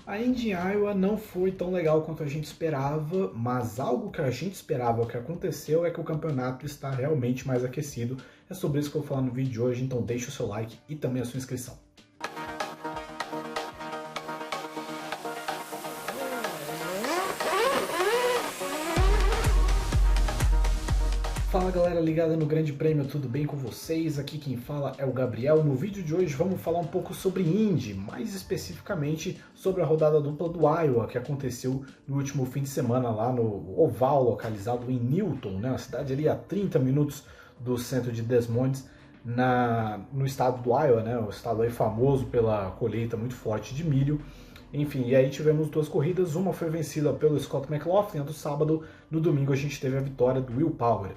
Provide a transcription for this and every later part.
A Indy Iowa não foi tão legal quanto a gente esperava, mas algo que a gente esperava, o que aconteceu é que o campeonato está realmente mais aquecido. É sobre isso que eu vou falar no vídeo de hoje, então deixe o seu like e também a sua inscrição. Fala galera ligada no Grande Prêmio, tudo bem com vocês? Aqui quem fala é o Gabriel. No vídeo de hoje vamos falar um pouco sobre Indy, mais especificamente sobre a rodada dupla do Iowa que aconteceu no último fim de semana lá no oval localizado em Newton, né? Uma cidade ali a 30 minutos do centro de Des Moines, no estado do Iowa, né? O estado aí famoso pela colheita muito forte de milho. Enfim, e aí tivemos duas corridas, uma foi vencida pelo Scott McLaughlin, a do sábado, no domingo a gente teve a vitória do Will Power.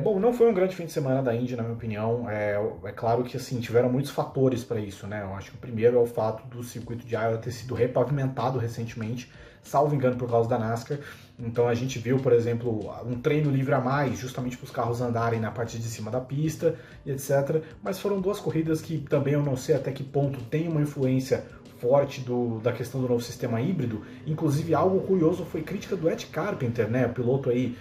Bom, não foi um grande fim de semana da Indy, na minha opinião. É claro que assim tiveram muitos fatores para isso, né? Eu acho que o primeiro é o fato do circuito de Iowa ter sido repavimentado recentemente, salvo engano por causa da NASCAR. Então a gente viu, por exemplo, um treino livre a mais, justamente para os carros andarem na parte de cima da pista e etc. Mas foram duas corridas que também eu não sei até que ponto tem uma influência forte da questão do novo sistema híbrido. Inclusive algo curioso foi crítica do Ed Carpenter, né? O piloto aí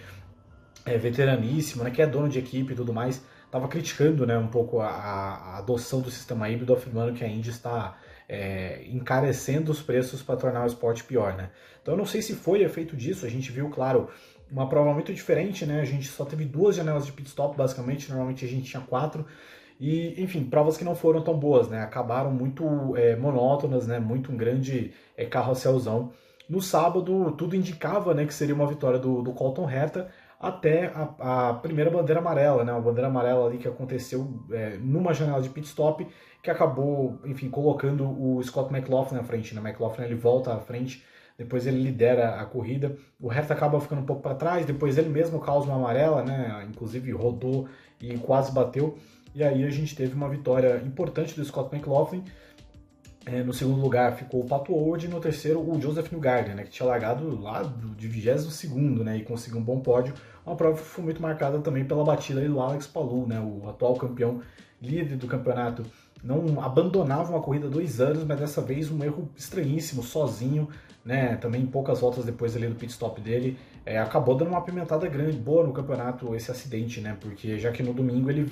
veteraníssimo, né, que é dono de equipe e tudo mais, estava criticando, né, um pouco a adoção do sistema híbrido, afirmando que a Indy está encarecendo os preços para tornar o esporte pior, né? Então eu não sei se foi efeito disso, a gente viu, claro, uma prova muito diferente, né? A gente só teve duas janelas de pit stop, basicamente, normalmente a gente tinha quatro, e, enfim, provas que não foram tão boas, né? Acabaram muito monótonas, né? Muito um grande carrosselzão. No sábado, tudo indicava, né, que seria uma vitória do Colton Herta, até a primeira bandeira amarela, né? Uma bandeira amarela ali que aconteceu numa janela de pit stop, que acabou, enfim, colocando o Scott McLaughlin na frente, né? O McLaughlin ele volta à frente, depois ele lidera a corrida, o Herta acaba ficando um pouco para trás, depois ele mesmo causa uma amarela, né? Inclusive rodou e quase bateu, e aí a gente teve uma vitória importante do Scott McLaughlin. No segundo lugar ficou o Pato O'Ward e no terceiro o Joseph Newgarden, né, que tinha largado lá de 22º, né, e conseguiu um bom pódio. Uma prova que foi muito marcada também pela batida aí do Alex Palou, né, o atual campeão líder do campeonato. Não abandonava uma corrida há 2 anos, mas dessa vez um erro estranhíssimo, sozinho, né, também poucas voltas depois ali do pit stop dele, acabou dando uma apimentada grande, boa no campeonato esse acidente, né, porque já que no domingo ele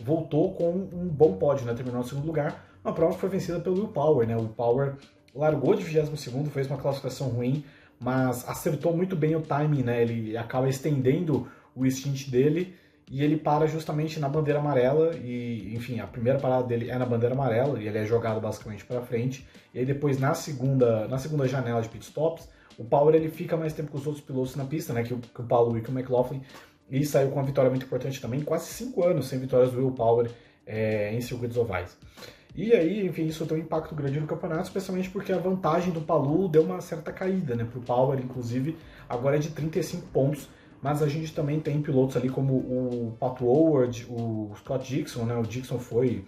voltou com um bom pódio, né, terminou no segundo lugar. Uma prova que foi vencida pelo Will Power, né? O Will Power largou de 22º, fez uma classificação ruim, mas acertou muito bem o timing, né? Ele acaba estendendo o stint dele e ele para justamente na bandeira amarela e, enfim, a primeira parada dele é na bandeira amarela e ele é jogado basicamente para frente. E aí depois na segunda janela de pit stops, o Power ele fica mais tempo com os outros pilotos na pista, né? Que o Palou e que o McLaughlin, e saiu com uma vitória muito importante também, quase 5 anos sem vitórias do Will Power em circuitos ovais. E aí, enfim, isso tem um impacto grande no campeonato, especialmente porque a vantagem do Palou deu uma certa caída, né? Para o Power, inclusive, agora é de 35 pontos, mas a gente também tem pilotos ali como o Pato O'Ward, o Scott Dixon, né? O Dixon foi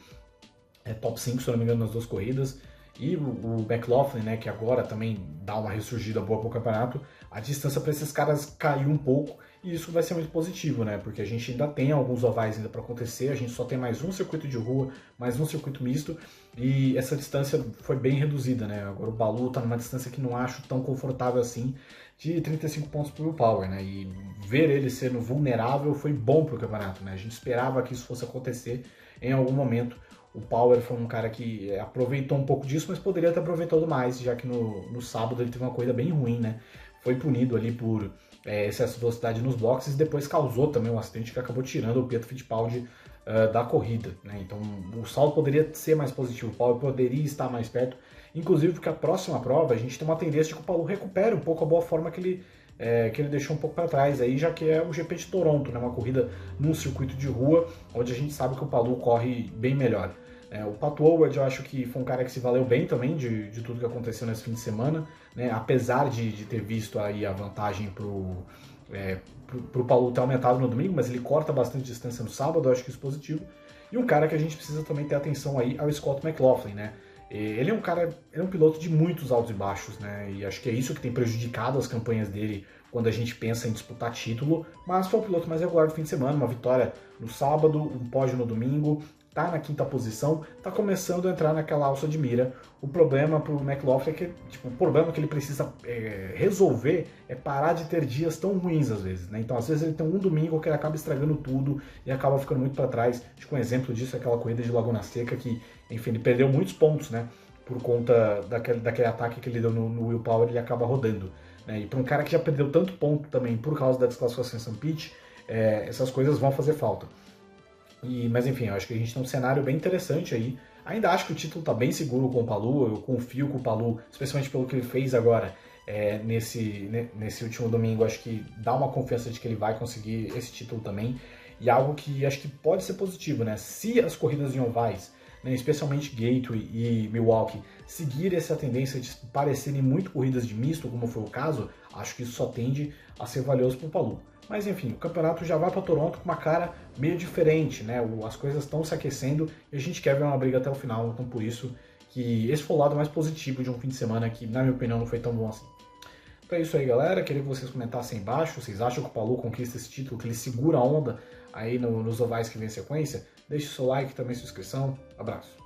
top 5, se eu não me engano, nas duas corridas, e o McLaughlin, né, que agora também dá uma ressurgida boa para o campeonato. A distância para esses caras caiu um pouco, e isso vai ser muito positivo, né, porque a gente ainda tem alguns ovais ainda para acontecer, a gente só tem mais um circuito de rua, mais um circuito misto, e essa distância foi bem reduzida, né. Agora o Palou está numa distância que não acho tão confortável assim, de 35 pontos para o Power, né, e ver ele sendo vulnerável foi bom para o campeonato, né, a gente esperava que isso fosse acontecer em algum momento. O Power foi um cara que aproveitou um pouco disso, mas poderia ter aproveitado mais, já que no sábado ele teve uma corrida bem ruim, né? Foi punido ali por excesso de velocidade nos boxes e depois causou também um acidente que acabou tirando o Pietro Fittipaldi da corrida, né? Então o saldo poderia ser mais positivo, o Power poderia estar mais perto, inclusive porque a próxima prova a gente tem uma tendência de que o Palou recupere um pouco a boa forma que ele deixou um pouco para trás, aí, já que é o GP de Toronto, né? Uma corrida num circuito de rua, onde a gente sabe que o Palou corre bem melhor. O Pato O'Ward eu acho que foi um cara que se valeu bem também de tudo que aconteceu nesse fim de semana, né? Apesar de ter visto aí a vantagem pro Palou ter aumentado no domingo, mas ele corta bastante distância no sábado, eu acho que isso é positivo. E um cara que a gente precisa também ter atenção aí é o Scott McLaughlin, né? Ele é um cara, ele é um piloto de muitos altos e baixos, né? E acho que é isso que tem prejudicado as campanhas dele quando a gente pensa em disputar título, mas foi o piloto mais regular do fim de semana, uma vitória no sábado, um pódio no domingo, tá na 5ª posição, tá começando a entrar naquela alça de mira. O problema pro McLaughlin é que, tipo, o problema que ele precisa resolver é parar de ter dias tão ruins às vezes, né? Então às vezes ele tem um domingo que ele acaba estragando tudo e acaba ficando muito para trás. Acho que um exemplo disso é aquela corrida de Laguna Seca que, enfim, ele perdeu muitos pontos, né? Por conta daquele ataque que ele deu no Will Power, ele acaba rodando, né? E para um cara que já perdeu tanto ponto também por causa da desclassificação em St. Pete, essas coisas vão fazer falta. Mas enfim, eu acho que a gente tem um cenário bem interessante aí. Ainda acho que o título está bem seguro com o Palou, eu confio com o Palou, especialmente pelo que ele fez agora nesse último domingo. Acho que dá uma confiança de que ele vai conseguir esse título também. E algo que acho que pode ser positivo, né? Se as corridas em ovais, né, especialmente Gateway e Milwaukee, seguir essa tendência de parecerem muito corridas de misto, como foi o caso, acho que isso só tende a ser valioso para o Palou. Mas enfim, o campeonato já vai para Toronto com uma cara meio diferente, né? As coisas estão se aquecendo e a gente quer ver uma briga até o final, então por isso que esse foi o lado mais positivo de um fim de semana que, na minha opinião, não foi tão bom assim. Então é isso aí, galera. Queria que vocês comentassem aí embaixo. Vocês acham que o Palou conquista esse título, que ele segura a onda aí nos ovais que vem em sequência? Deixe o seu like, também sua inscrição. Abraço.